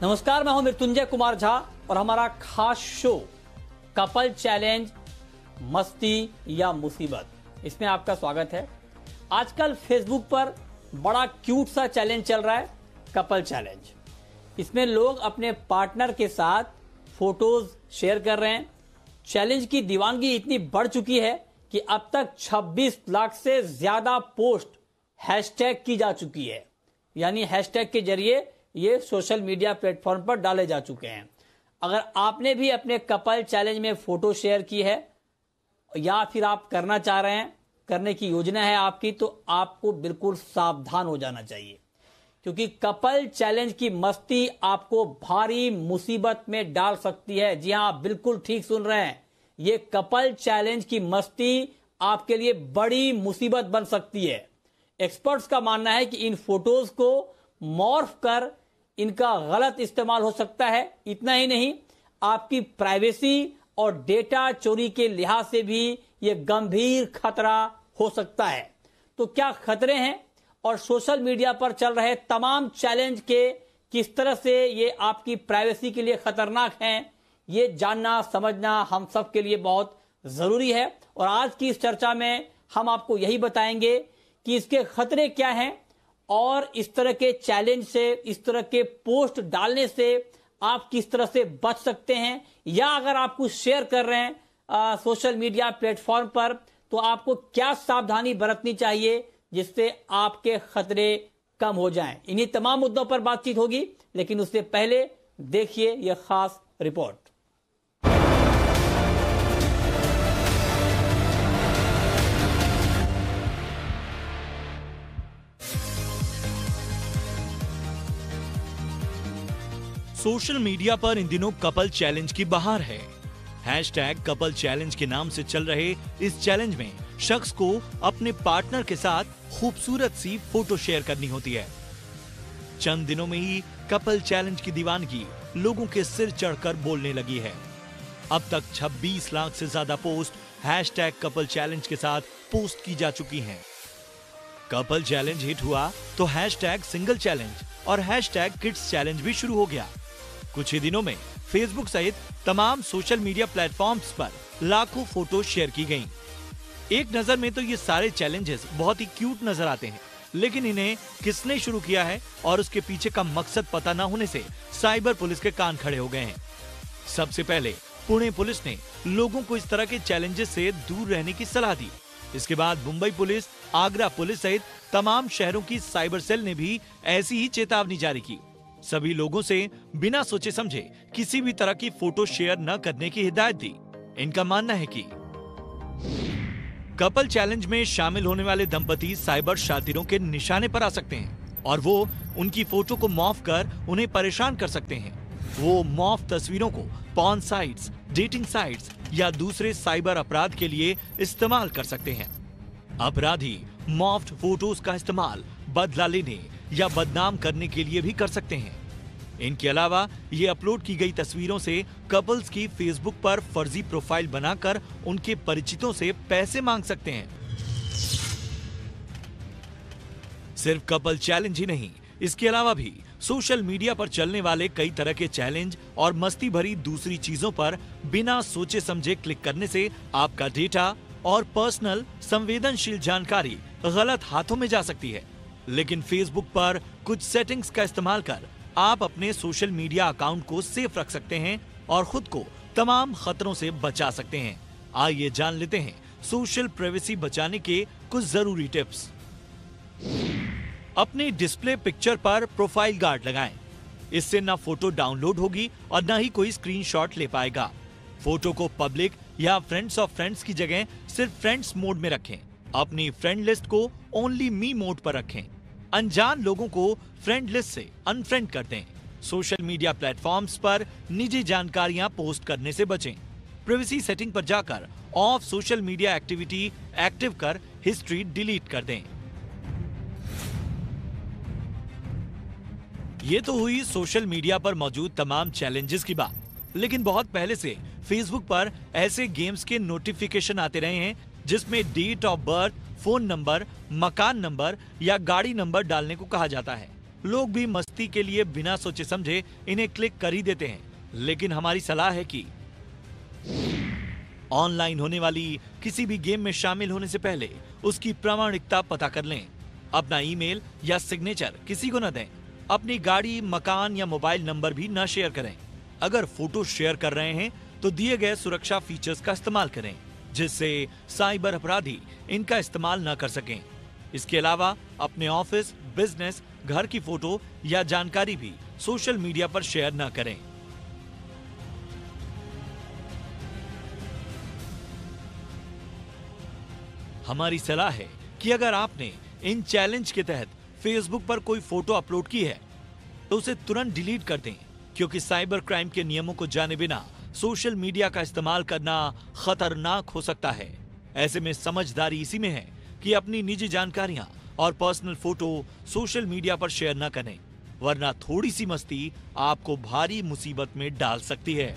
नमस्कार, मैं हूं मृत्युंजय कुमार झा और हमारा खास शो कपल चैलेंज मस्ती या मुसीबत, इसमें आपका स्वागत है। आजकल फेसबुक पर बड़ा क्यूट सा चैलेंज चल रहा है, कपल चैलेंज। इसमें लोग अपने पार्टनर के साथ फोटोज शेयर कर रहे हैं। चैलेंज की दीवानगी इतनी बढ़ चुकी है कि अब तक 26 लाख से ज्यादा पोस्ट हैशटैग की जा चुकी है, यानी हैशटैग के जरिए ये सोशल मीडिया प्लेटफॉर्म पर डाले जा चुके हैं। अगर आपने भी अपने कपल चैलेंज में फोटो शेयर की है या फिर आप करना चाह रहे हैं, करने की योजना है आपकी, तो आपको बिल्कुल सावधान हो जाना चाहिए, क्योंकि कपल चैलेंज की मस्ती आपको भारी मुसीबत में डाल सकती है। जी हां, आप बिल्कुल ठीक सुन रहे हैं, ये कपल चैलेंज की मस्ती आपके लिए बड़ी मुसीबत बन सकती है। एक्सपर्ट्स का मानना है कि इन फोटोज को मॉर्फ कर इनका गलत इस्तेमाल हो सकता है। इतना ही नहीं, आपकी प्राइवेसी और डेटा चोरी के लिहाज से भी यह गंभीर खतरा हो सकता है। तो क्या खतरे हैं और सोशल मीडिया पर चल रहे तमाम चैलेंज के किस तरह से ये आपकी प्राइवेसी के लिए खतरनाक हैं, ये जानना समझना हम सब के लिए बहुत जरूरी है। और आज की इस चर्चा में हम आपको यही बताएंगे कि इसके खतरे क्या हैं और इस तरह के चैलेंज से, इस तरह के पोस्ट डालने से आप किस तरह से बच सकते हैं, या अगर आप कुछ शेयर कर रहे हैं सोशल मीडिया प्लेटफॉर्म पर, तो आपको क्या सावधानी बरतनी चाहिए जिससे आपके खतरे कम हो जाएं। इन्हीं तमाम मुद्दों पर बातचीत होगी, लेकिन उससे पहले देखिए यह खास रिपोर्ट। सोशल मीडिया पर इन दिनों कपल चैलेंज की बहार है। हैशटैग कपल चैलेंज के नाम से चल रहे इस चैलेंज में शख्स को अपने पार्टनर के साथ खूबसूरत सी फोटो शेयर करनी होती है। चंद दिनों में ही कपल चैलेंज की दीवानगी लोगों के सिर चढ़कर बोलने लगी है। अब तक 26 लाख से ज्यादा पोस्ट हैशटैग कपल चैलेंज के साथ पोस्ट की जा चुकी हैं। कपल चैलेंज हिट हुआ तो हैशटैग सिंगल चैलेंज और हैशटैग किड्स चैलेंज भी शुरू हो गया। कुछ ही दिनों में फेसबुक सहित तमाम सोशल मीडिया प्लेटफॉर्म्स पर लाखों फोटो शेयर की गईं। एक नजर में तो ये सारे चैलेंजेस बहुत ही क्यूट नजर आते हैं, लेकिन इन्हें किसने शुरू किया है और उसके पीछे का मकसद पता न होने से साइबर पुलिस के कान खड़े हो गए हैं। सबसे पहले पुणे पुलिस ने लोगों को इस तरह के चैलेंजेस से दूर रहने की सलाह दी। इसके बाद मुंबई पुलिस, आगरा पुलिस सहित तमाम शहरों की साइबर सेल ने भी ऐसी ही चेतावनी जारी की। सभी लोगों से बिना सोचे समझे किसी भी तरह की फोटो शेयर न करने की हिदायत दी। इनका मानना है कि कपल चैलेंज में शामिल होने वाले दंपति साइबर शातिरों के निशाने पर आ सकते हैं और वो उनकी फोटो को मॉर्फ कर उन्हें परेशान कर सकते हैं। वो मॉर्फ तस्वीरों को पॉर्न साइट्स, डेटिंग साइट्स या दूसरे साइबर अपराध के लिए इस्तेमाल कर सकते हैं। अपराधी मॉर्फ्ड फोटोज का इस्तेमाल बदला लेने या बदनाम करने के लिए भी कर सकते हैं। इनके अलावा ये अपलोड की गई तस्वीरों से कपल्स की फेसबुक पर फर्जी प्रोफाइल बनाकर उनके परिचितों से पैसे मांग सकते हैं। सिर्फ कपल चैलेंज ही नहीं, इसके अलावा भी सोशल मीडिया पर चलने वाले कई तरह के चैलेंज और मस्ती भरी दूसरी चीजों पर बिना सोचे समझे क्लिक करने से आपका डेटा और पर्सनल संवेदनशील जानकारी गलत हाथों में जा सकती है। लेकिन फेसबुक पर कुछ सेटिंग्स का इस्तेमाल कर आप अपने सोशल मीडिया अकाउंट को सेफ रख सकते हैं और खुद को तमाम खतरों से बचा सकते हैं। आइए जान लेते हैं सोशल प्राइवेसी बचाने के कुछ जरूरी टिप्स। अपने डिस्प्ले पिक्चर पर प्रोफाइल गार्ड लगाएं। इससे ना फोटो डाउनलोड होगी और ना ही कोई स्क्रीनशॉट ले पाएगा। फोटो को पब्लिक या फ्रेंड्स ऑफ फ्रेंड्स की जगह सिर्फ फ्रेंड्स मोड में रखें। अपनी फ्रेंड लिस्ट को ओनली मी मोड पर रखें। अनजान लोगों को फ्रेंड लिस्ट से अनफ्रेंड कर दें। सोशल मीडिया प्लेटफॉर्म्स पर निजी जानकारियां पोस्ट करने से बचें। प्राइवेसी सेटिंग पर जाकर of social media activity active कर हिस्ट्री डिलीट कर दें। ये तो हुई सोशल मीडिया पर मौजूद तमाम चैलेंजेस की बात, लेकिन बहुत पहले से फेसबुक पर ऐसे गेम्स के नोटिफिकेशन आते रहे हैं जिसमें date of birth, phone number, मकान नंबर या गाड़ी नंबर डालने को कहा जाता है। लोग भी मस्ती के लिए बिना सोचे समझे इन्हें क्लिक कर ही देते हैं। लेकिन हमारी सलाह है कि ऑनलाइन होने वाली किसी भी गेम में शामिल होने से पहले उसकी प्रामाणिकता पता कर लें। अपना ईमेल या सिग्नेचर किसी को न दें। अपनी गाड़ी, मकान या मोबाइल नंबर भी न शेयर करें। अगर फोटो शेयर कर रहे हैं तो दिए गए सुरक्षा फीचर्स का इस्तेमाल करें, जिससे साइबर अपराधी इनका इस्तेमाल न कर सकें। इसके अलावा अपने ऑफिस, बिजनेस, घर की फोटो या जानकारी भी सोशल मीडिया पर शेयर न करें। हमारी सलाह है कि अगर आपने इन चैलेंज के तहत फेसबुक पर कोई फोटो अपलोड की है तो उसे तुरंत डिलीट कर दें, क्योंकि साइबर क्राइम के नियमों को जाने बिना सोशल मीडिया का इस्तेमाल करना खतरनाक हो सकता है। ऐसे में समझदारी इसी में है कि अपनी निजी जानकारियां और पर्सनल फोटो सोशल मीडिया पर शेयर न करें, वरना थोड़ी सी मस्ती आपको भारी मुसीबत में डाल सकती है।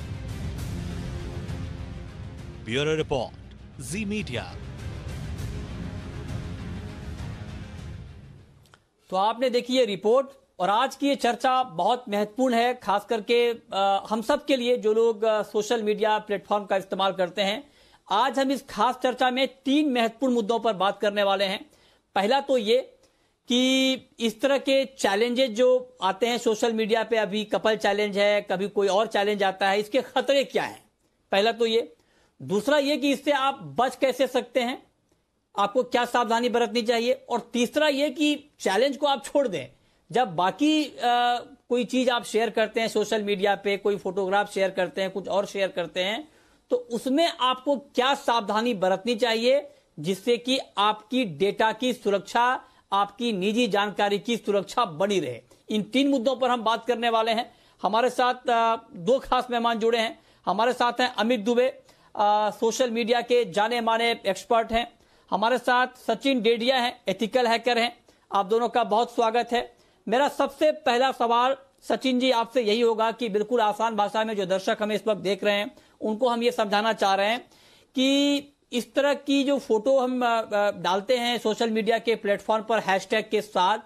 ब्यूरो रिपोर्ट, जी मीडिया। तो आपने देखी ये रिपोर्ट, और आज की ये चर्चा बहुत महत्वपूर्ण है, खास करके हम सब के लिए जो लोग सोशल मीडिया प्लेटफॉर्म का इस्तेमाल करते हैं। आज हम इस खास चर्चा में 3 महत्वपूर्ण मुद्दों पर बात करने वाले हैं। पहला तो ये कि इस तरह के चैलेंजेस जो आते हैं सोशल मीडिया पे, अभी कपल चैलेंज है, कभी कोई और चैलेंज आता है, इसके खतरे क्या हैं, पहला तो ये। दूसरा ये कि इससे आप बच कैसे सकते हैं, आपको क्या सावधानी बरतनी चाहिए। और तीसरा यह कि चैलेंज को आप छोड़ दें, जब बाकी कोई चीज आप शेयर करते हैं सोशल मीडिया पे, कोई फोटोग्राफ शेयर करते हैं, कुछ और शेयर करते हैं, तो उसमें आपको क्या सावधानी बरतनी चाहिए जिससे कि आपकी डेटा की सुरक्षा, आपकी निजी जानकारी की सुरक्षा बनी रहे। इन 3 मुद्दों पर हम बात करने वाले हैं। हमारे साथ 2 खास मेहमान जुड़े हैं। हमारे साथ हैं अमित दुबे, सोशल मीडिया के जाने माने एक्सपर्ट हैं। हमारे साथ सचिन डेडिया हैं, एथिकल हैकर हैं। आप दोनों का बहुत स्वागत है। मेरा सबसे पहला सवाल सचिन जी आपसे यही होगा कि बिल्कुल आसान भाषा में जो दर्शक हमें इस वक्त देख रहे हैं उनको हम ये समझाना चाह रहे हैं कि इस तरह की जो फोटो हम डालते हैं सोशल मीडिया के प्लेटफॉर्म पर हैशटैग के साथ,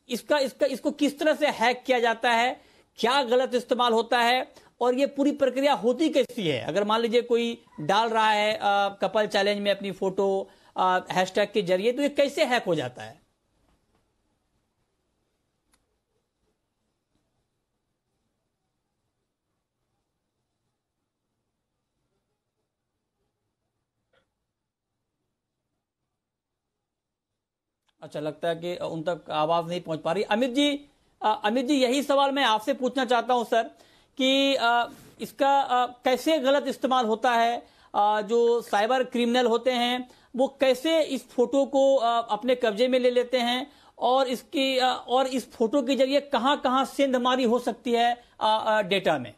इसको किस तरह से हैक किया जाता है, क्या गलत इस्तेमाल होता है, और ये पूरी प्रक्रिया होती कैसी है। अगर मान लीजिए कोई डाल रहा है कपल चैलेंज में अपनी फोटो हैशटैग के जरिए, तो ये कैसे हैक हो जाता है। अच्छा, लगता है कि उन तक आवाज नहीं पहुंच पा रही। अमित जी यही सवाल मैं आपसे पूछना चाहता हूं सर कि इसका कैसे गलत इस्तेमाल होता है। जो साइबर क्रिमिनल होते हैं वो कैसे इस फोटो को अपने कब्जे में ले लेते हैं, और इस फोटो के जरिए कहां सेंधमारी हो सकती है डेटा में।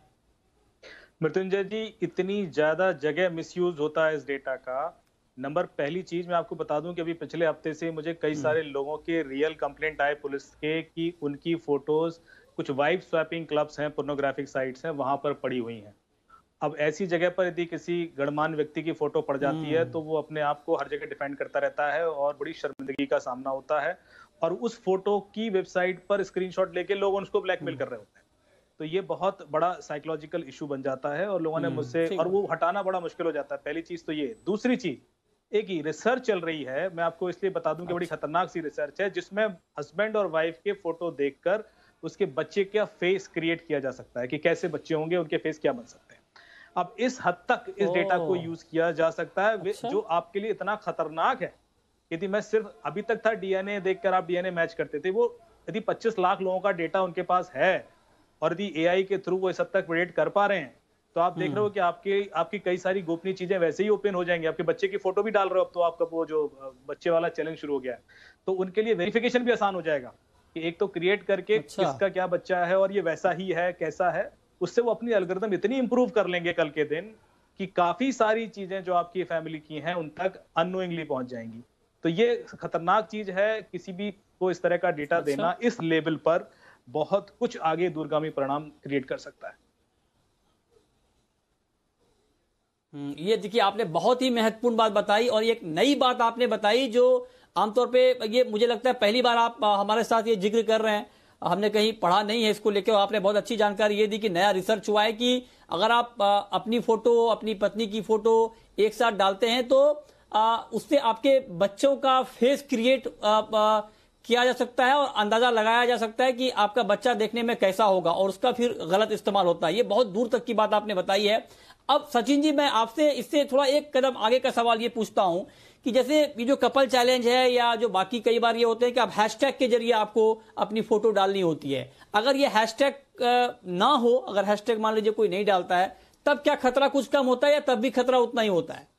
मृत्युंजय जी, इतनी ज्यादा जगह मिसयूज होता है इस डेटा का। पहली चीज मैं आपको बता दूं कि अभी पिछले हफ्ते से मुझे कई सारे लोगों के रियल कंप्लेंट आए पुलिस के कि उनकी फोटोज कुछ वाइफ स्वैपिंग क्लब्स हैं, पोर्नोग्राफिक साइट्स हैं, वहां पर पड़ी हुई हैं। अब ऐसी जगह पर यदि किसी गणमान्य व्यक्ति की फोटो पड़ जाती है तो वो अपने आप को हर जगह डिफेंड करता रहता है और बड़ी शर्मिंदगी का सामना होता है। और उस फोटो की वेबसाइट पर स्क्रीनशॉट लेके लोग उसको ब्लैकमेल कर रहे होते हैं। तो ये बहुत बड़ा साइकोलॉजिकल इशू बन जाता है और लोगों ने मुझसे, और वो हटाना बड़ा मुश्किल हो जाता है। पहली चीज तो ये। दूसरी चीज, एक ही रिसर्च चल रही है, मैं आपको इसलिए बता दूं कि बड़ी खतरनाक सी रिसर्च है, जिसमें हस्बैंड और वाइफ के फोटो देखकर उसके बच्चे का फेस क्रिएट किया जा सकता है कि कैसे बच्चे होंगे, उनके फेस क्या बन सकते हैं। अब इस हद तक इस डेटा को यूज किया जा सकता है। अच्छा? जो आपके लिए इतना खतरनाक है। यदि मैं सिर्फ अभी तक था डीएनए देखकर आप डीएनए मैच करते थे, वो यदि 25 लाख लोगों का डेटा उनके पास है और यदि एआई के थ्रू वो इस हद तक प्रेडिक्ट कर पा रहे हैं, तो आप देख रहे हो कि आपकी कई सारी गोपनीय चीजें वैसे ही ओपन हो जाएंगी। आपके बच्चे की फोटो भी डाल रहे हो, अब तो आपका वो जो बच्चे वाला चैलेंज शुरू हो गया है, तो उनके लिए वेरिफिकेशन भी आसान हो जाएगा कि एक तो क्रिएट करके किसका क्या बच्चा है और ये वैसा ही है कैसा है, उससे वो अपनी एल्गोरिथम इतनी इंप्रूव कर लेंगे कल के दिन कि काफी सारी चीजें जो आपकी फैमिली की हैं उन तक अननोइंगली पहुंच जाएंगी। तो ये खतरनाक चीज है, किसी भी को इस तरह का डेटा देना इस लेवल पर बहुत कुछ आगे दूरगामी परिणाम क्रिएट कर सकता है। ये देखिए, आपने बहुत ही महत्वपूर्ण बात बताई और एक नई बात आपने बताई जो आमतौर पे ये मुझे लगता है पहली बार आप हमारे साथ ये जिक्र कर रहे हैं, हमने कहीं पढ़ा नहीं है इसको लेकर, आपने बहुत अच्छी जानकारी ये दी कि नया रिसर्च हुआ है कि अगर आप अपनी फोटो, अपनी पत्नी की फोटो एक साथ डालते हैं तो उससे आपके बच्चों का फेस क्रिएट किया जा सकता है और अंदाजा लगाया जा सकता है कि आपका बच्चा देखने में कैसा होगा और उसका फिर गलत इस्तेमाल होता है। ये बहुत दूर तक की बात आपने बताई है। अब सचिन जी, मैं आपसे इससे थोड़ा एक कदम आगे का सवाल ये पूछता हूं कि जैसे ये जो कपल चैलेंज है या जो बाकी कई बार ये होते हैं कि आप हैशटैग के जरिए आपको अपनी फोटो डालनी होती है, अगर ये हैशटैग ना हो, अगर हैशटैग मान लीजिए कोई नहीं डालता है, तब क्या खतरा कुछ कम होता है या तब भी खतरा उतना ही होता है?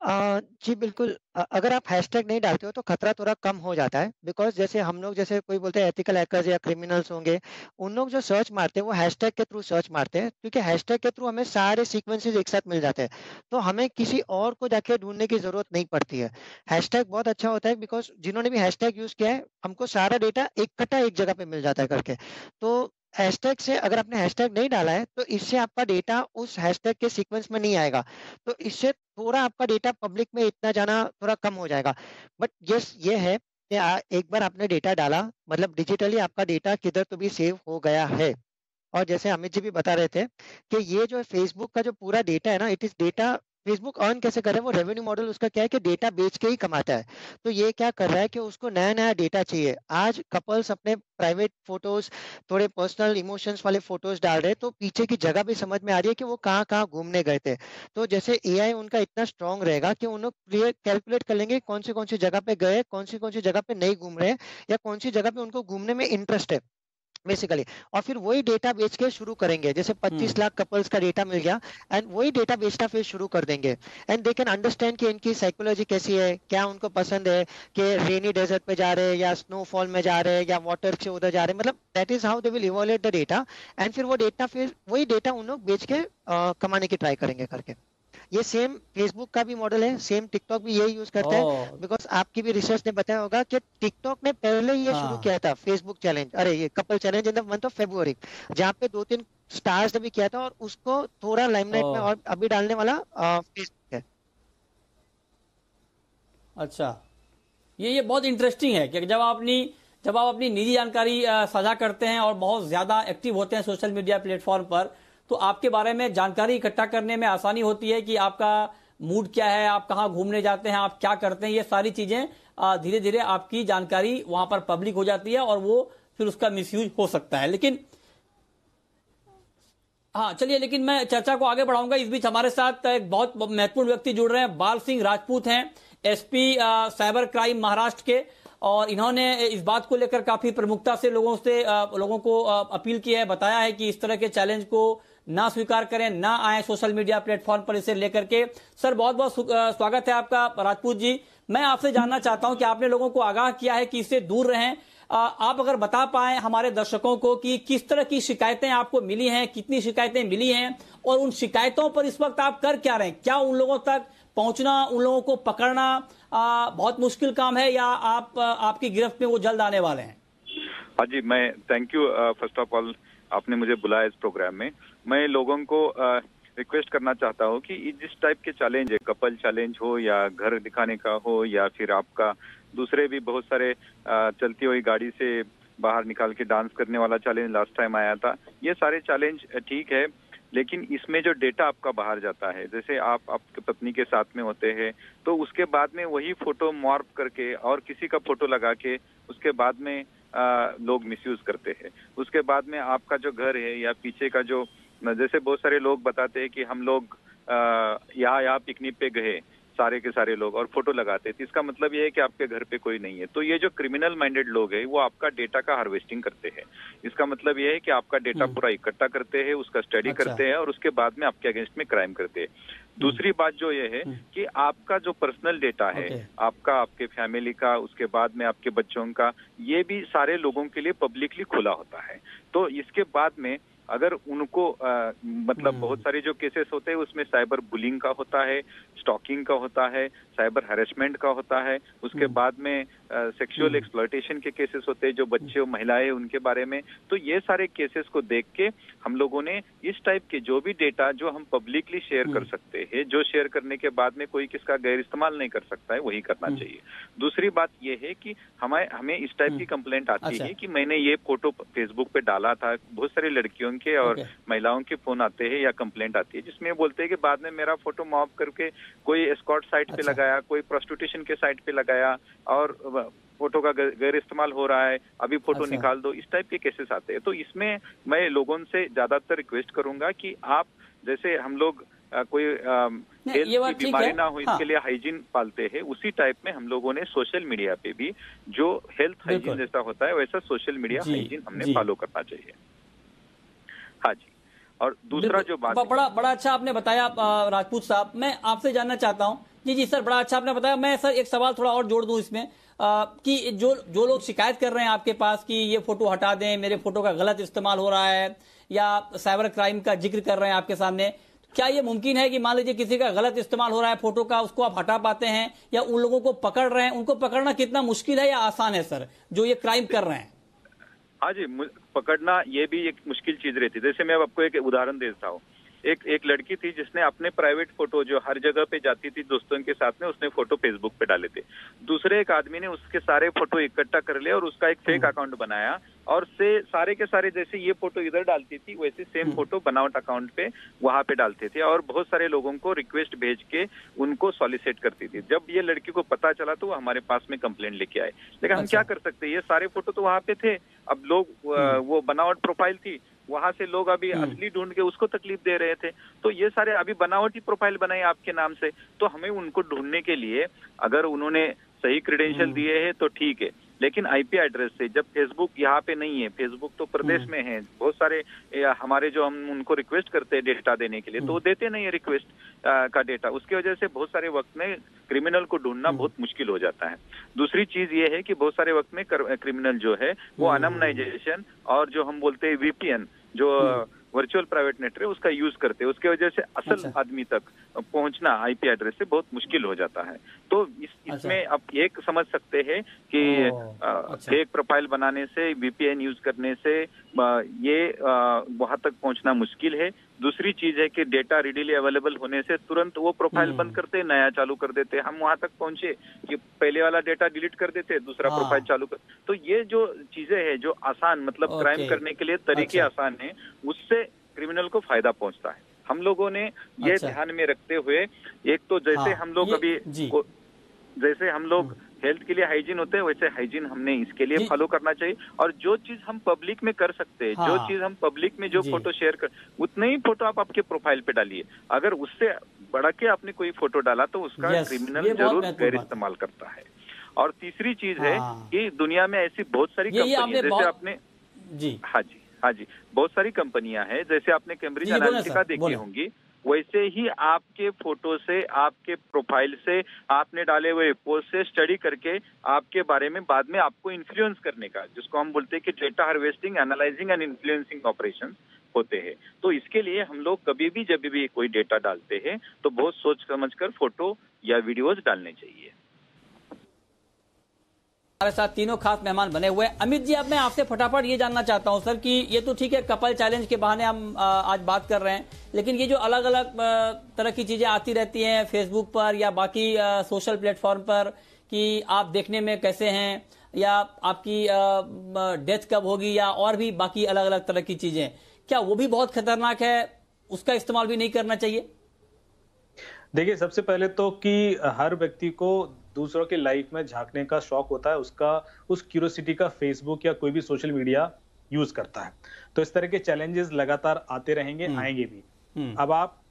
जी बिल्कुल। अगर आप हैशटैग नहीं डालते हो तो खतरा थोड़ा कम हो जाता है, बिकॉज जैसे हम लोग, जैसे कोई बोलते हैं एथिकल हैकर्स या क्रिमिनल्स होंगे, उन लोग जो सर्च मारते हैं वो हैशटैग के थ्रू सर्च मारते हैं, क्योंकि हैशटैग के थ्रू हमें सारे सीक्वेंसेस एक साथ मिल जाते हैं, तो हमें किसी और को जाके ढूंढने की जरूरत नहीं पड़ती है। हैशटैग बहुत अच्छा होता है, बिकॉज जिन्होंने भी हैशटैग यूज किया है हमको सारा डेटा इकट्ठा एक जगह पे मिल जाता है करके। तो हैशटैग से, अगर आपने हैशटैग नहीं डाला है तो इससे आपका डेटा उस हैशटैग के सीक्वेंस में नहीं आएगा, तो इससे थोड़ा आपका डेटा पब्लिक में इतना जाना थोड़ा कम हो जाएगा। बट यस, ये है कि एक बार आपने डेटा डाला, मतलब डिजिटली आपका डेटा किधर तो भी सेव हो गया है। और जैसे अमित जी भी बता रहे थे कि ये जो फेसबुक का जो पूरा डेटा है ना, it is data. Facebook earn कैसे कर रहा है, वो रेवेन्यू मॉडल उसका क्या है कि डेटा बेच के ही कमाता है। तो ये क्या कर रहा है कि उसको नया नया डेटा चाहिए। आज कपल्स अपने प्राइवेट फोटोज, थोड़े पर्सनल इमोशंस वाले फोटोज डाल रहे हैं, तो पीछे की जगह भी समझ में आ रही है कि वो कहाँ कहाँ घूमने गए थे। तो जैसे एआई उनका इतना स्ट्रांग रहेगा कि उन लोग कैलकुलेट कर लेंगे कौन सी जगह पे गए, कौन सी जगह पे नहीं घूम रहे, या कौन सी जगह पे उनको घूमने में इंटरेस्ट है बेसिकली। और फिर वही डेटा बेच के शुरू करेंगे। जैसे 25 लाख कपल्स का डेटा मिल गया, एंड वही डेटा बेचना फिर शुरू कर देंगे। एंड दे कैन अंडरस्टैंड कि इनकी साइकोलॉजी कैसी है, क्या उनको पसंद है, कि रेनी डेजर्ट पे जा रहे हैं या स्नोफॉल में जा रहे हैं या वाटर से उधर जा रहे हैं। मतलब that is how they will evolute the data, and फिर वो डेटा, फिर वही डेटा उन लोग बेच के कमाने की ट्राई करेंगे करके। ये सेम फेसबुक का भी मॉडल है, सेम टिकटॉक भी यही यूज करता है, बिकॉज आपकी भी रिसर्च ने बताया होगा कि टिकटॉक ने पहले ये शुरू किया था फेसबुक चैलेंज, अरे ये couple challenge in the month of February, जहाँ पे 2-3 स्टार्स ने भी किया था, और उसको थोड़ा लाइमलाइट में और अभी डालने वाला फेसबुक है। अच्छा, ये बहुत इंटरेस्टिंग है कि जब आप अपनी निजी जानकारी साझा करते हैं और बहुत ज्यादा एक्टिव होते हैं सोशल मीडिया प्लेटफॉर्म पर, तो आपके बारे में जानकारी इकट्ठा करने में आसानी होती है कि आपका मूड क्या है, आप कहाँ घूमने जाते हैं, आप क्या करते हैं। ये सारी चीजें धीरे धीरे आपकी जानकारी वहां पर पब्लिक हो जाती है और वो फिर उसका मिसयूज हो सकता है। लेकिन हाँ चलिए, लेकिन मैं चर्चा को आगे बढ़ाऊंगा। इस बीच हमारे साथ एक बहुत महत्वपूर्ण व्यक्ति जुड़ रहे हैं। बाल सिंह राजपूत हैं, एसपी साइबर क्राइम महाराष्ट्र के, और इन्होंने इस बात को लेकर काफी प्रमुखता से लोगों को अपील की है, बताया है कि इस तरह के चैलेंज को ना स्वीकार करें, ना आए सोशल मीडिया प्लेटफॉर्म पर इसे लेकर के। सर, बहुत बहुत स्वागत है आपका राजपूत जी। मैं आपसे जानना चाहता हूं कि आपने लोगों को आगाह किया है कि इससे दूर रहें। आप अगर बता पाए हमारे दर्शकों को कि किस तरह की शिकायतें आपको मिली हैं, कितनी शिकायतें मिली हैं, और उन शिकायतों पर इस वक्त आप कर क्या रहे हैं? क्या उन लोगों तक पहुंचना, उन लोगों को पकड़ना बहुत मुश्किल काम है, या आपकी गिरफ्त में वो जल्द आने वाले हैं? हाँ जी, मैं thank you first of all, आपने मुझे बुलाया इस प्रोग्राम में। मैं लोगों को रिक्वेस्ट करना चाहता हूँ कि जिस टाइप के चैलेंज है, कपल चैलेंज हो या घर दिखाने का हो या फिर आपका दूसरे भी बहुत सारे चलती हुई गाड़ी से बाहर निकाल के डांस करने वाला चैलेंज लास्ट टाइम आया था, ये सारे चैलेंज ठीक है, लेकिन इसमें जो डेटा आपका बाहर जाता है, जैसे आप आपके पत्नी के साथ में होते हैं तो उसके बाद में वही फोटो मॉर्फ करके और किसी का फोटो लगा के उसके बाद में लोग मिसयूज करते हैं। उसके बाद में आपका जो घर है या पीछे का जो, जैसे बहुत सारे लोग बताते हैं कि हम लोग यहाँ पिकनिक पे गए सारे के सारे लोग और फोटो लगाते हैं, तो इसका मतलब ये है कि आपके घर पे कोई नहीं है। तो ये जो क्रिमिनल माइंडेड लोग हैं वो आपका डेटा का हार्वेस्टिंग करते हैं। इसका मतलब ये है कि आपका डेटा पूरा इकट्ठा करते हैं, उसका स्टडी करते हैं और उसके बाद में आपके अगेंस्ट में क्राइम करते हैं। दूसरी बात जो ये है कि आपका जो पर्सनल डेटा है, आपका, आपके फैमिली का, उसके बाद में आपके बच्चों का, ये भी सारे लोगों के लिए पब्लिकली खुला होता है। तो इसके बाद में अगर उनको मतलब बहुत सारे जो केसेस होते हैं उसमें साइबर बुलिंग का होता है, स्टॉकिंग का होता है, साइबर हैरेसमेंट का होता है, उसके बाद में सेक्सुअल एक्सप्लॉयटेशन के केसेस होते हैं जो बच्चे और महिलाएं उनके बारे में। तो ये सारे केसेस को देख के हम लोगों ने इस टाइप के जो भी डेटा जो हम पब्लिकली शेयर कर सकते हैं, जो शेयर करने के बाद में कोई किसका गैर इस्तेमाल नहीं कर सकता है, वही करना चाहिए। दूसरी बात ये है कि हमें इस टाइप की कंप्लेंट आती है कि मैंने ये फोटो फेसबुक पे डाला था, बहुत सारी लड़कियों के और महिलाओं के फोन आते हैं या कंप्लेंट आती है जिसमें बोलते हैं कि बाद में मेरा फोटो मॉप करके कोई एस्कॉर्ट साइट पे लगाया, कोई प्रोस्टिट्यूशन के साइट पे लगाया और फोटो का गैर इस्तेमाल हो रहा है, अभी फोटो निकाल दो, इस टाइप के केसेस आते हैं। तो इसमें मैं लोगों से ज्यादातर रिक्वेस्ट करूंगा कि आप जैसे हम लोग कोई हेल्थ की बीमारी ना हो इसके लिए हाइजीन पालते हैं, उसी टाइप में हम लोगों ने सोशल मीडिया पे भी जो हेल्थ हाइजीन जैसा होता है वैसा सोशल मीडिया हाइजीन हमने फॉलो करना चाहिए। हाँ जी। और दूसरा जो बात बड़ा अच्छा आपने बताया राजपूत साहब, मैं आपसे जानना चाहता हूँ। जी सर, बड़ा अच्छा आपने बताया। मैं सर एक सवाल थोड़ा और जोड़ दूं इसमें कि जो लोग शिकायत कर रहे हैं आपके पास कि ये फोटो हटा दें, मेरे फोटो का गलत इस्तेमाल हो रहा है, या साइबर क्राइम का जिक्र कर रहे हैं आपके सामने, क्या ये मुमकिन है कि मान लीजिए किसी का गलत इस्तेमाल हो रहा है फोटो का, उसको आप हटा पाते हैं, या उन लोगों को पकड़ रहे हैं? उनको पकड़ना कितना मुश्किल है या आसान है सर, जो ये क्राइम कर रहे हैं? हाँ जी, पकड़ना ये भी एक मुश्किल चीज रहती है। जैसे मैं आपको एक उदाहरण देता हूँ। एक लड़की थी जिसने अपने प्राइवेट फोटो जो हर जगह पे जाती थी दोस्तों के साथ में, उसने फोटो फेसबुक पे डाले थे। दूसरे एक आदमी ने उसके सारे फोटो इकट्ठा कर लिया और उसका एक फेक अकाउंट बनाया और सारे के सारे जैसे ये फोटो इधर डालती थी वैसे सेम फोटो बनावट अकाउंट पे वहां पे डालते थे और बहुत सारे लोगों को रिक्वेस्ट भेज के उनको सॉलिसिट करती थी। जब ये लड़की को पता चला तो वो हमारे पास में कंप्लेंट लेके आए, लेकिन हम क्या कर सकते हैं, ये सारे फोटो तो वहां पे थे। अब लोग वो बनावट प्रोफाइल थी, वहां से लोग अभी असली ढूंढ के उसको तकलीफ दे रहे थे। तो ये सारे अभी बनावटी प्रोफाइल बनाए आपके नाम से, तो हमें उनको ढूंढने के लिए अगर उन्होंने सही क्रेडेंशियल दिए हैं तो ठीक है, लेकिन आईपी एड्रेस से जब फेसबुक यहाँ पे नहीं है, फेसबुक तो प्रदेश में है, बहुत सारे हमारे जो हम उनको रिक्वेस्ट करते हैं डेटा देने के लिए तो वो देते नहीं है रिक्वेस्ट का डेटा। उसकी वजह से बहुत सारे वक्त में क्रिमिनल को ढूंढना बहुत मुश्किल हो जाता है। दूसरी चीज ये है कि बहुत सारे वक्त में क्रिमिनल जो है वो अनोनिमाइजेशन और जो हम बोलते हैं वीपीएन जो वर्चुअल प्राइवेट नेटवर्क है उसका यूज करते हैं, उसके वजह से असल आदमी तक पहुंचना आईपी एड्रेस से बहुत मुश्किल हो जाता है। तो इसमें आप एक समझ सकते हैं कि फेक प्रोफाइल बनाने से, वीपीएन यूज करने से ये वहां तक पहुंचना मुश्किल है। दूसरी चीज है कि डेटा रिडीली अवेलेबल होने से तुरंत वो प्रोफाइल बंद करते, नया चालू कर देते। हम वहां तक पहुंचे कि पहले वाला डेटा डिलीट कर देते, दूसरा प्रोफाइल चालू कर। तो ये जो चीजें हैं जो आसान मतलब क्राइम करने के लिए तरीके आसान है, उससे क्रिमिनल को फायदा पहुंचता है। हम लोगों ने ये ध्यान में रखते हुए एक तो जैसे हम लोग अभी जैसे हम लोग हेल्थ के लिए हाइजीन होते हैं वैसे हाइजीन हमने इसके लिए फॉलो करना चाहिए। और जो चीज हम पब्लिक में कर सकते हैं, जो चीज हम पब्लिक में जो फोटो शेयर कर, उतने ही फोटो आप आपके प्रोफाइल पे डालिए। अगर उससे बढ़ा के आपने कोई फोटो डाला तो उसका क्रिमिनल जरूर गैर इस्तेमाल करता है। और तीसरी चीज है कि दुनिया में ऐसी बहुत सारी कंपनियां जैसे आपने हाँ जी बहुत सारी कंपनियां हैं, जैसे आपने कैम्ब्रिज एनालिटिका देखी होंगी, वैसे ही आपके फोटो से, आपके प्रोफाइल से, आपने डाले हुए पोस्ट से स्टडी करके आपके बारे में बाद में आपको इन्फ्लुएंस करने का, जिसको हम बोलते हैं कि data harvesting, analysing and influencing operations होते हैं। तो इसके लिए हम लोग कभी भी जब भी कोई डेटा डालते हैं तो बहुत सोच समझकर फोटो या वीडियोज डालने चाहिए। हमारे साथ तीनों खास मेहमान बने हुए हैं। अमित जी, अब मैं आपसे फटाफट ये जानना चाहता हूं सर कि ये तो ठीक है कपल चैलेंज के बहाने हम आज बात कर रहे हैं, लेकिन ये जो अलग अलग तरह की चीजें आती रहती हैं फेसबुक पर या बाकी सोशल प्लेटफॉर्म पर कि आप देखने में कैसे हैं या आपकी डेथ कब होगी या और भी बाकी अलग अलग तरह की चीजें, क्या वो भी बहुत खतरनाक है? उसका इस्तेमाल भी नहीं करना चाहिए? देखिए, सबसे पहले तो कि हर व्यक्ति को दूसरों के लाइफ में झांकने का शौक होता है, उस क्यूरियोसिटी का फेसबुक या कोई भी सोशल मीडिया यूज करता है। तो इस तरह के चैलेंजेस लगातार आते रहेंगे, आएंगे भी। अब आप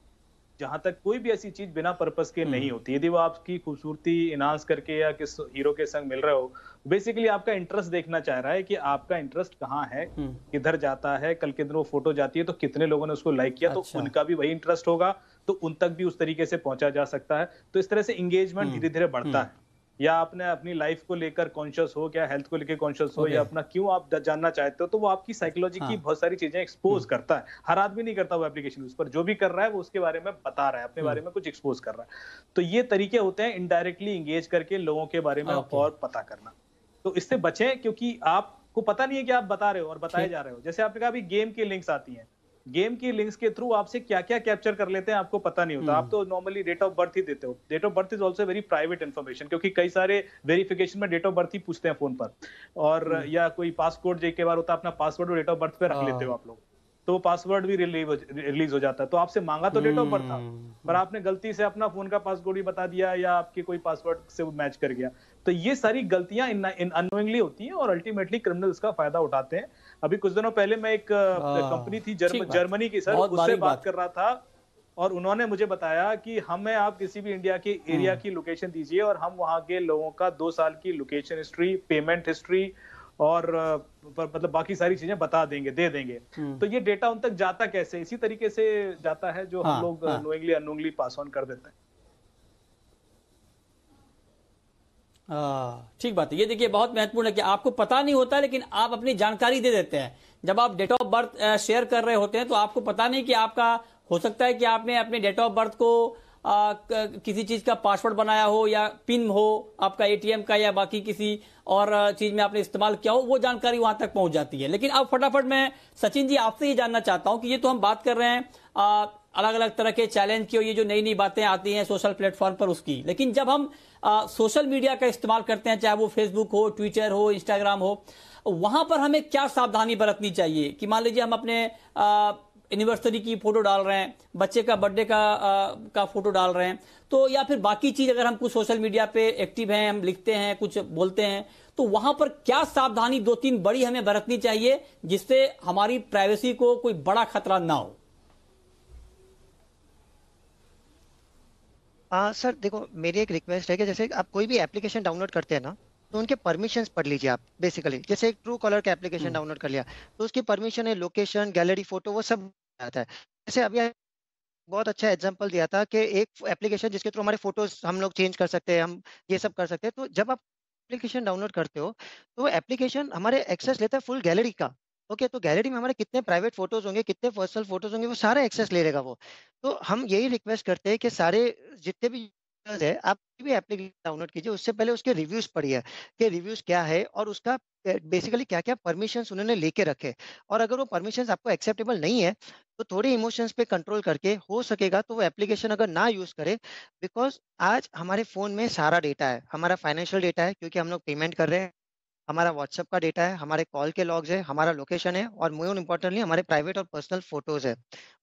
जहां तक कोई भी ऐसी चीज बिना पर्पस के नहीं होती, यदि वो आपकी खूबसूरती इनहांस करके या किस हीरो के संग मिल रहे हो, बेसिकली आपका इंटरेस्ट देखना चाह रहा है कि आपका इंटरेस्ट कहाँ है, किधर जाता है, कल के दिन वो फोटो जाती है तो कितने लोगों ने उसको लाइक किया, तो उनका भी वही इंटरेस्ट होगा, तो उन तक भी उस तरीके से पहुंचा जा सकता है। तो इस तरह से इंगेजमेंट धीरे धीरे बढ़ता है। या आपने अपनी लाइफ को लेकर कॉन्शियस हो, क्या हेल्थ को लेकर कॉन्शियस हो, या अपना क्यों आप जानना चाहते हो, तो वो आपकी साइकोलॉजी की बहुत सारी चीजें एक्सपोज करता है। हर आदमी नहीं करता वो एप्लीकेशन यूज, पर जो भी कर रहा है वो उसके बारे में बता रहा है, अपने बारे में कुछ एक्सपोज कर रहा है। तो ये तरीके होते हैं इनडायरेक्टली इंगेज करके लोगों के बारे में और पता करना। तो इससे बचें, क्योंकि आपको पता नहीं है कि आप बता रहे हो और बताए जा रहे हो। जैसे आपने कहा अभी गेम की लिंक्स आती हैं, गेम की लिंक्स के थ्रू आपसे क्या क्या कैप्चर कर लेते हैं आपको पता नहीं होता। आप तो नॉर्मली डेट ऑफ बर्थ ही देते हो। Date of birth is also very private information, क्योंकि कई सारे वेरिफिकेशन में डेट ऑफ बर्थ ही पूछते हैं फोन पर, और या कोई पासपोर्ट जो कई बार होता है अपना पासवर्ड और डेट ऑफ बर्थ पे रख लेते हो आप लोग, तो वो पासवर्ड भी रिलीज हो जाता है। तो आपसे मांगा तो डेट ऑफ बर्थ था, पर आपने गलती से अपना फोन का पासवर्ड ही बता दिया, या आपके कोई पासवर्ड से वो मैच कर गया। तो ये सारी गलतियां अननोइंगली होती हैं और अल्टीमेटली क्रिमिनल इसका फायदा उठाते हैं। अभी कुछ दिनों पहले मैं एक कंपनी थी जर्मनी की सर, उससे बात कर रहा था, और उन्होंने मुझे बताया कि हमें आप किसी भी इंडिया के एरिया की लोकेशन दीजिए और हम वहां के लोगों का 2 साल की लोकेशन हिस्ट्री, पेमेंट हिस्ट्री और मतलब बाकी सारी चीजें बता देंगे, दे देंगे। तो ये डेटा उन तक जाता कैसे? इसी तरीके से जाता है जो हम लोग नोइंगली अननोइंगली पास ऑन कर देते हैं। ठीक बात है। ये देखिए बहुत महत्वपूर्ण है कि आपको पता नहीं होता लेकिन आप अपनी जानकारी दे देते हैं। जब आप डेट ऑफ बर्थ शेयर कर रहे होते हैं तो आपको पता नहीं कि आपका, हो सकता है कि आपने अपने डेट ऑफ बर्थ को किसी चीज का पासवर्ड बनाया हो, या पिन हो आपका एटीएम का, या बाकी किसी और चीज में आपने इस्तेमाल किया हो, वो जानकारी वहां तक पहुंच जाती है। लेकिन अब फटाफट मैं सचिन जी आपसे ये जानना चाहता हूं कि ये तो हम बात कर रहे हैं अलग अलग तरह के चैलेंज की, और ये जो नई नई बातें आती हैं सोशल प्लेटफॉर्म पर उसकी, लेकिन जब हम सोशल मीडिया का इस्तेमाल करते हैं, चाहे वो फेसबुक हो, ट्विटर हो, इंस्टाग्राम हो, वहां पर हमें क्या सावधानी बरतनी चाहिए? कि मान लीजिए हम अपने एनिवर्सरी की फोटो डाल रहे हैं, बच्चे का बर्थडे का फोटो डाल रहे हैं, तो या फिर बाकी चीज अगर हम कुछ सोशल मीडिया पे एक्टिव हैं, हम लिखते हैं, कुछ बोलते हैं, तो वहां पर क्या सावधानी 2-3 बड़ी हमें बरतनी चाहिए जिससे हमारी प्राइवेसी को कोई बड़ा खतरा ना हो? सर देखो, मेरी एक रिक्वेस्ट है कि जैसे आप कोई भी एप्लीकेशन डाउनलोड करते हैं ना, तो उनके परमिशंस पढ़ लीजिए आप। बेसिकली जैसे एक ट्रू कॉलर का एप्लीकेशन डाउनलोड कर लिया, तो उसकी परमिशन है लोकेशन, गैलरी, फोटो, वो सब आता है। जैसे अभी बहुत अच्छा एग्जांपल दिया था कि एक एप्लीकेशन जिसके थ्रू हमारे फोटोज हम लोग चेंज कर सकते हैं, हम ये सब कर सकते हैं। तो जब आप एप्लीकेशन डाउनलोड करते हो तो वो एप्लीकेशन हमारे एक्सेस लेता है फुल गैलरी का। ओके, तो गैलरी में हमारे कितने प्राइवेट फोटोज होंगे, कितने पर्सनल फोटोज होंगे, वो सारा एक्सेस ले लेगा वो। तो हम यही रिक्वेस्ट करते हैं कि सारे जितने भी यूजर्स है, आप कोई भी एप्लीकेशन डाउनलोड कीजिए, उससे पहले उसके रिव्यूज पढ़िए कि रिव्यूज क्या है और उसका बेसिकली क्या क्या परमिशंस उन्होंने लेके रखे। और अगर वो परमिशंस आपको एक्सेप्टेबल नहीं है तो थोड़े इमोशंस पे कंट्रोल करके हो सकेगा तो वो एप्लीकेशन अगर ना यूज करे। बिकॉज आज हमारे फोन में सारा डेटा है, हमारा फाइनेंशियल डेटा है क्योंकि हम लोग पेमेंट कर रहे हैं, हमारा व्हाट्सएप का डेटा है, हमारे कॉल के लॉग्स है, हमारा लोकेशन है, और मोर इम्पोर्टेंटली हमारे प्राइवेट और पर्सनल फोटोज है,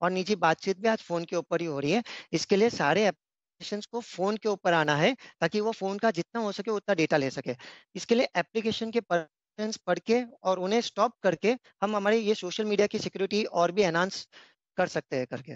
और निजी बातचीत भी आज फोन के ऊपर ही हो रही है। इसके लिए सारे एप्लीकेशंस को फोन के ऊपर आना है ताकि वो फोन का जितना हो सके उतना डेटा ले सके। इसके लिए एप्लीकेशन के परमिशंस पढ़ के और उन्हें स्टॉप करके हम हमारी ये सोशल मीडिया की सिक्योरिटी और भी एनहांस कर सकते हैं करके।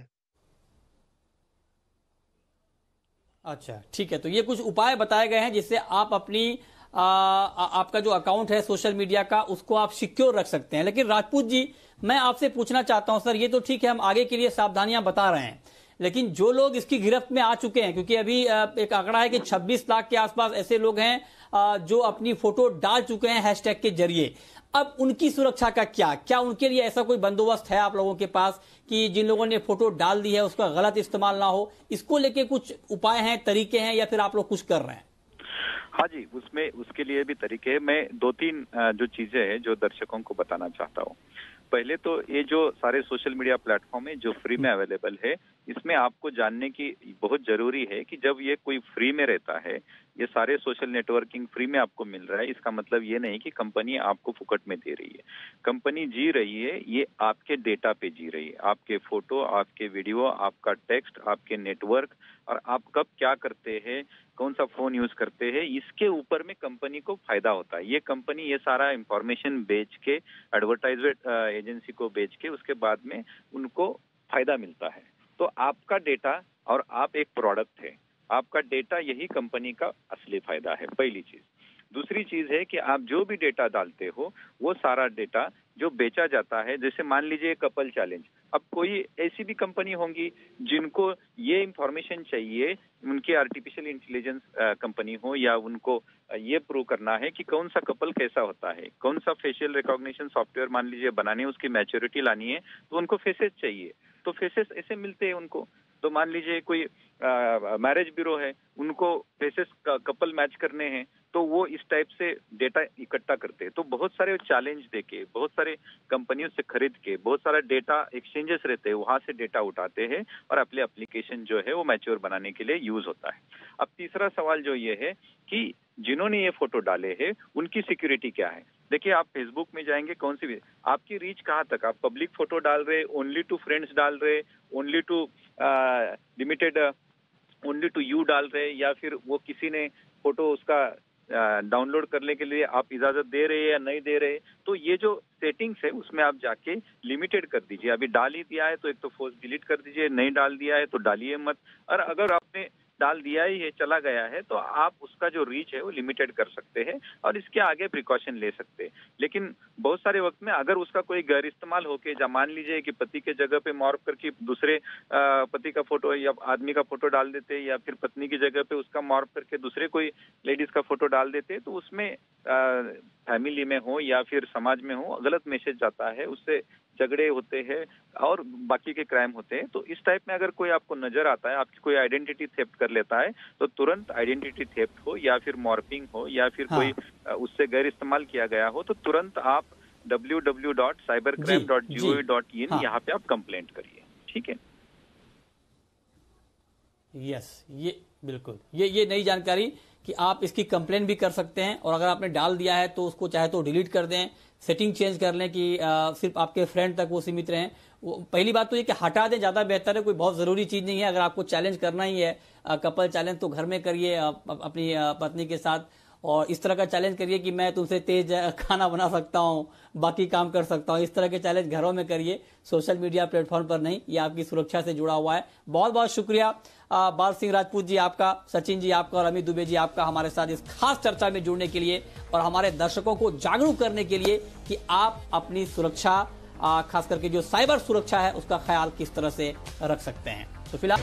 अच्छा, ठीक है। तो ये कुछ उपाय बताए गए हैं जिससे आप अपनी आपका जो अकाउंट है सोशल मीडिया का उसको आप सिक्योर रख सकते हैं। लेकिन राजपूत जी, मैं आपसे पूछना चाहता हूं सर, ये तो ठीक है हम आगे के लिए सावधानियां बता रहे हैं, लेकिन जो लोग इसकी गिरफ्त में आ चुके हैं, क्योंकि अभी एक आंकड़ा है कि 26 लाख के आसपास ऐसे लोग हैं जो अपनी फोटो डाल चुके हैं हैशटैग के जरिए, अब उनकी सुरक्षा का क्या उनके लिए ऐसा कोई बंदोबस्त है आप लोगों के पास कि जिन लोगों ने फोटो डाल दी है उसका गलत इस्तेमाल ना हो? इसको लेके कुछ उपाय हैं, तरीके हैं, या फिर आप लोग कुछ कर रहे हैं? हाँ जी, उसके लिए भी तरीके हैं। मैं 2-3 जो चीजें हैं जो दर्शकों को बताना चाहता हूँ। पहले तो ये जो सारे सोशल मीडिया प्लेटफॉर्म है जो फ्री में अवेलेबल है, इसमें आपको जानने की बहुत जरूरी है कि जब ये कोई फ्री में रहता है, ये सारे सोशल नेटवर्किंग फ्री में आपको मिल रहा है, इसका मतलब ये नहीं कि कंपनी आपको फुकट में दे रही है। कंपनी जी रही है, ये आपके डेटा पे जी रही है, आपके फोटो, आपके वीडियो, आपका टेक्स्ट, आपके नेटवर्क, और आप कब क्या करते हैं, कौन सा फोन यूज करते हैं, इसके ऊपर में कंपनी को फायदा होता है। ये कंपनी ये सारा इंफॉर्मेशन बेच के, एडवर्टाइजमेंट एजेंसी को बेच के, उसके बाद में उनको फायदा मिलता है। तो आपका डेटा, और आप एक प्रोडक्ट है, आपका डेटा यही कंपनी का असली फायदा है, पहली चीज। दूसरी चीज है कि आप जो भी डेटा डालते हो वो सारा डेटा जो बेचा जाता है, जैसे मान लीजिए कपल चैलेंज, अब कोई ऐसी भी कंपनी होंगी जिनको ये इंफॉर्मेशन चाहिए, उनकी आर्टिफिशियल इंटेलिजेंस कंपनी हो, या उनको ये प्रूव करना है कि कौन सा कपल कैसा होता है, कौन सा फेशियल रिकॉग्निशन सॉफ्टवेयर मान लीजिए बनाने, उसकी मैच्योरिटी लानी है, तो उनको फेसेस चाहिए, तो फेसेस ऐसे मिलते हैं उनको। तो मान लीजिए कोई मैरिज ब्यूरो है, उनको फेसेस कपल मैच करने हैं, तो वो इस टाइप से डेटा इकट्ठा करते हैं। तो बहुत सारे चैलेंज देके, बहुत सारे कंपनियों से खरीद के, बहुत सारा डेटा एक्सचेंजेस रहते हैं, वहां से डेटा उठाते हैं और अपने एप्लीकेशन जो है वो मैच्योर बनाने के लिए यूज होता है। अब तीसरा सवाल जो ये है कि जिन्होंने ये फोटो डाले हैं उनकी सिक्योरिटी क्या है। देखिए, आप फेसबुक में जाएंगे, कौन सी भी आपकी रीच कहाँ तक, आप पब्लिक फोटो डाल रहे, ओनली टू फ्रेंड्स डाल रहे, only to limited, only to you डाल रहे, या फिर वो किसी ने फोटो उसका डाउनलोड करने के लिए आप इजाजत दे रहे हैं या नहीं दे रहे। तो ये जो सेटिंग्स है उसमें आप जाके लिमिटेड कर दीजिए। अभी डाल ही दिया है तो एक तो फोर्स डिलीट कर दीजिए, नहीं डाल दिया है तो डालिए मत, और अगर आपने डाल दिया ही है, चला गया है, तो आप उसका जो रीच है वो लिमिटेड कर सकते हैं और इसके आगे प्रिकॉशन ले सकते हैं। लेकिन बहुत सारे वक्त में अगर उसका कोई गैर इस्तेमाल होके, या मान लीजिए कि पति के जगह पे मॉर्फ करके दूसरे पति का फोटो या आदमी का फोटो डाल देते, या फिर पत्नी की जगह पे उसका मॉर्फ करके दूसरे कोई लेडीज का फोटो डाल देते, तो उसमें फैमिली में हो या फिर समाज में हो गलत मैसेज जाता है, उससे झगड़े होते हैं और बाकी के क्राइम होते हैं। तो इस टाइप में अगर कोई आपको नजर आता है, आपकी कोई आइडेंटिटी थेफ्ट कर लेता है, तो तुरंत आइडेंटिटी थेफ्ट हो या फिर मॉर्फिंग हो या फिर कोई उससे गैर इस्तेमाल किया गया हो, तो तुरंत आप www.cybercrime.gov.in यहाँ पे आप कंप्लेंट करिए। ठीक है, यस, ये बिल्कुल ये नई जानकारी कि आप इसकी कंप्लेन भी कर सकते हैं, और अगर आपने डाल दिया है तो उसको चाहे तो डिलीट कर दें, सेटिंग चेंज कर लें कि सिर्फ आपके फ्रेंड तक वो सीमित रहें। पहली बात तो ये कि हटा दें, ज्यादा बेहतर है, कोई बहुत जरूरी चीज नहीं है। अगर आपको चैलेंज करना ही है कपल चैलेंज, तो घर में करिए अपनी पत्नी के साथ, और इस तरह का चैलेंज करिए कि मैं तुमसे तेज खाना बना सकता हूँ, बाकी काम कर सकता हूँ। इस तरह के चैलेंज घरों में करिए, सोशल मीडिया प्लेटफॉर्म पर नहीं। ये आपकी सुरक्षा से जुड़ा हुआ है। बहुत बहुत शुक्रिया बाल सिंह राजपूत जी आपका, सचिन जी आपका और अमित दुबे जी आपका हमारे साथ इस खास चर्चा में जुड़ने के लिए और हमारे दर्शकों को जागरूक करने के लिए कि आप अपनी सुरक्षा, खास करके जो साइबर सुरक्षा है, उसका ख्याल किस तरह से रख सकते हैं। तो फिलहाल